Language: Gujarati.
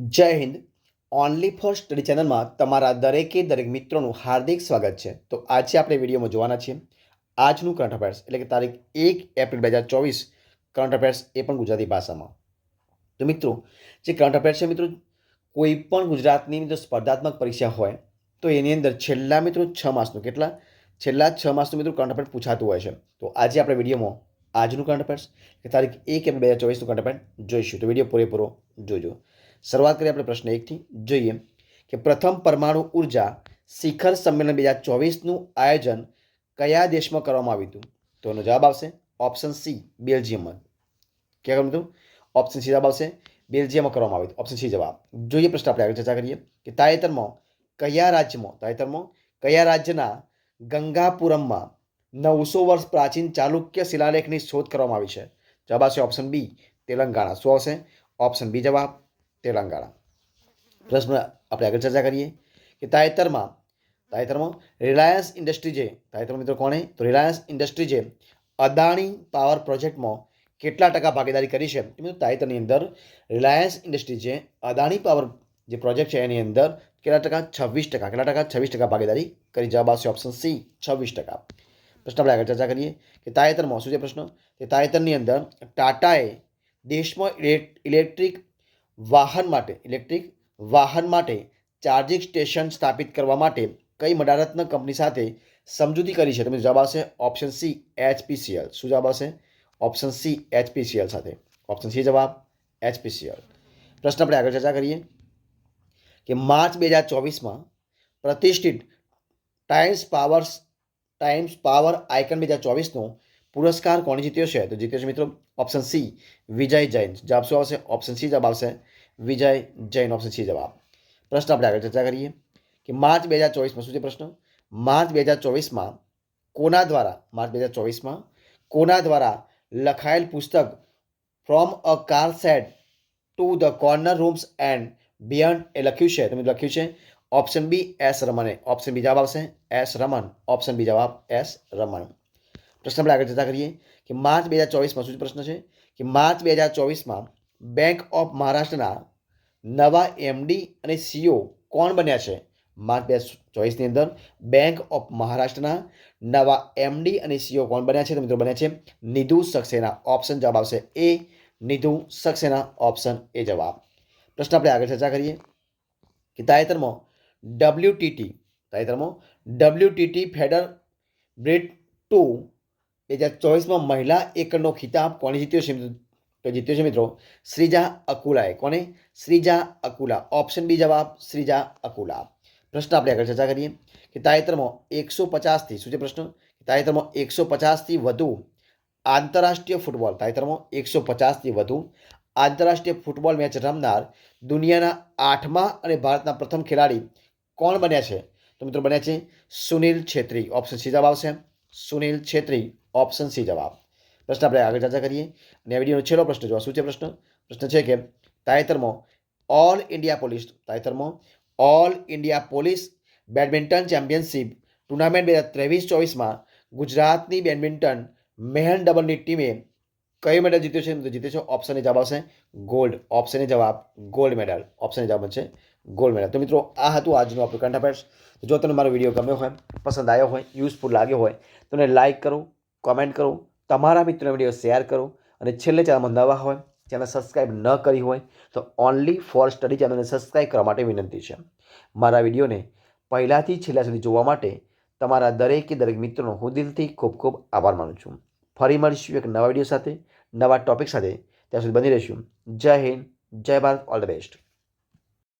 જય હિન્દ. ઓનલી ફોર સ્ટડી ચેનલમાં તમારા દરેક મિત્રોનું હાર્દિક સ્વાગત છે. તો આજે આપણે વિડીયોમાં જોવાના છીએ આજનું કરંટ અફેર્સ એટલે કે તારીખ 1 એપ્રિલ 2024 કરંટ અફેર્સ એ પણ ગુજરાતી ભાષામાં. તો મિત્રો જે કરંટ અફેર્સ છે મિત્રો કોઈ પણ ગુજરાતની મિત્રો સ્પર્ધાત્મક પરીક્ષા હોય તો એની અંદર છેલ્લા મિત્રો 6 માસનું છેલ્લા 6 માસનું મિત્રો કરંટ અફેર્સ પૂછાતું હોય છે. તો આજે આપણે વિડીયોમાં આજનું કરંટ અફેર્સ કે તારીખ 1 એપ્રિલ 2024નું કરંટ અફેર્સ જોઈશું. તો વિડીયો પૂરેપૂરો જોજો. શરૂઆત કરીએ આપણે પ્રશ્ન 1થી. જોઈએ કે પ્રથમ પરમાણુ ઉર્જા શિખર સંમેલન 2024નું આયોજન કયા દેશમાં કરવામાં આવ્યું હતું? તો એનો જવાબ આવશે ઓપ્શન સી બેલ્જિયમમાં. ક્યાં કર્યું હતું? ઓપ્શન સી જવાબ આવશે બેલ્જિયમમાં કરવામાં આવ્યું હતું. ઓપ્શન સી જવાબ. જોઈએ પ્રશ્ન આપણે આગળ ચર્ચા કરીએ કે તાજેતરમાં કયા રાજ્યના ગંગાપુરમમાં 900 વર્ષ પ્રાચીન ચાલુક્ય શિલાલેખની શોધ કરવામાં આવી છે? જવાબ આવશે ઓપ્શન બી તેલંગાણા. શું આવશે? ઓપ્શન બી જવાબ તેલંગાણા. પ્રશ્ન આપણે આગળ ચર્ચા કરીએ કે તાજેતરમાં રિલાયન્સ ઇન્ડસ્ટ્રીઝે મિત્રો કોણે? તો રિલાયન્સ ઇન્ડસ્ટ્રીઝે અદાણી પાવર પ્રોજેક્ટમાં કેટલા ટકા ભાગીદારી કરી છે? તાજેતરની અંદર રિલાયન્સ ઇન્ડસ્ટ્રીઝે અદાણી પાવર જે પ્રોજેક્ટ છે એની અંદર કેટલા ટકા? 26% ભાગીદારી કરી. જવાબ આવશે ઓપ્શન સી 26%. પ્રશ્ન આપણે આગળ ચર્ચા કરીએ કે તાજેતરમાં શું છે પ્રશ્ન? કે તાજેતરની અંદર ટાટાએ દેશમાં ઇલેક્ટ્રિક વાહન માટે ચાર્જિંગ સ્ટેશન સ્થાપિત કરવા માટે કઈ મદારત્ન કંપની સાથે સમજૂતી કરી છે? તમે જવાબ આવશે ઓપ્શન સી HPCL. શું જવાબ આવશે? ઓપ્શન સી HPCL સાથે. ઓપ્શન સી જવાબ HPCL. પ્રશ્ન આપણે આગળ ચર્ચા કરીએ કે માર્ચ 2024માં પ્રતિષ્ઠિત ટાઈમ્સ પાવર આઇકન 2024નો પુરસ્કાર કોણે જીત્યો છે? તો જીત્યો છે મિત્રો ઓપ્શન સી વિજય જૈન. જવાબ શું આવશે? ઓપ્શન સી જવાબ આવશે વિજય જૈન. ઓપ્શન સી જવાબ. પ્રશ્ન આપણે આગળ ચર્ચા કરીએ કે માર્ચ 2024માં શું છે પ્રશ્ન? માર્ચ 2024માં કોના દ્વારા લખાયેલ પુસ્તક from a car seat to the corner rooms and beyond એ લખ્યું છે? તમે લખ્યું છે ઓપ્શન બી S રમણે. ઓપ્શન બી જવાબ આવશે S રમણ. ઓપ્શન બી જવાબ S રમણ. પ્રશ્ન આપણે આગળ ચર્ચા કરીએ કે માર્ચ 2024માં શું પ્રશ્ન છે કે માર્ચ 2024માં બેંક ઓફ મહારાષ્ટ્રના નવા MD અને CEO કોણ બન્યા છે? માર્ચ 2024ની અંદર બેંક ઓફ મહારાષ્ટ્રના નવા MD અને CEO કોણ બન્યા છે? તો મિત્રો બન્યા છે નિધુ સક્સેના. ઓપ્શન જવાબ આવશે એ નિધુ સક્સેના. ઓપ્શન એ જવાબ. પ્રશ્ન આપણે આગળ ચર્ચા કરીએ કે તાજેતરમાં WTT ફેડર બ્રેડ 2 2024માં મહિલા એકરનો ખિતાબ કોણે જીત્યો છે? તો જીત્યો છે મિત્રો શ્રીજા અકુલાએ. કોને? શ્રીજા અકુલા. ઓપ્શન બી જવાબ શ્રીજા અકુલા. પ્રશ્ન આપણે આગળ ચર્ચા કરીએ કે તાજેતરમાં 150થી શું છે પ્રશ્ન? તાજેતરમાં 150થી વધુ આંતરરાષ્ટ્રીય ફૂટબોલ મેચ રમનાર દુનિયાના 8મા અને ભારતના પ્રથમ ખેલાડી કોણ બન્યા છે? તો મિત્રો બન્યા છે સુનિલ છેત્રી. ઓપ્શન સી જવાબ આવશે સુનિલ છેત્રી. ઓપ્શન સી જવાબ. પ્રશ્ન આપણે આગળ ચર્ચા કરીએ અને આ વિડીયોનો છેલ્લો પ્રશ્ન જોવા. શું છે પ્રશ્ન? પ્રશ્ન છે કે તાજેતરમાં all India police badminton championship tournament 2023-24માં ગુજરાતની બેડમિન્ટન મહેલ ડબલની ટીમે કયો મેડલ જીત્યો છે? તો જીત્યો છે ઓપ્શન એ જવાબ આવશે ગોલ્ડ. ઓપ્શન એ જવાબ ગોલ્ડ મેડલ. ઓપ્શન એ જવાબ છે ગોલ્ડ મેડલ. તો મિત્રો આ હતું આજનું આપણું કરંટ અફેર્સ. જો તમને મારો વિડીયો ગમ્યો હોય, પસંદ આવ્યો હોય, યુઝફુલ લાગ્યો હોય તો એને લાઇક કરો, કોમેન્ટ કરો, તમારા મિત્રોને વિડીયો શેર કરો અને છેલ્લે ચેનલમાં નવા હોય, ચેનલ સબસ્ક્રાઈબ ન કરી હોય તો ઓનલી ફોર સ્ટડી ચેનલને સબસ્ક્રાઈબ કરવા માટે વિનંતી છે. મારા વિડીયોને પહેલાંથી છેલ્લા સુધી જોવા માટે તમારા દરેક મિત્રોનો હું દિલથી ખૂબ ખૂબ આભાર માનું છું. ફરી મળીશું એક નવા વિડીયો સાથે, નવા ટોપિક સાથે. ત્યાં સુધી બની રહીશું. જય હિન્દ, જય ભારત, ઓલ ધ બેસ્ટ.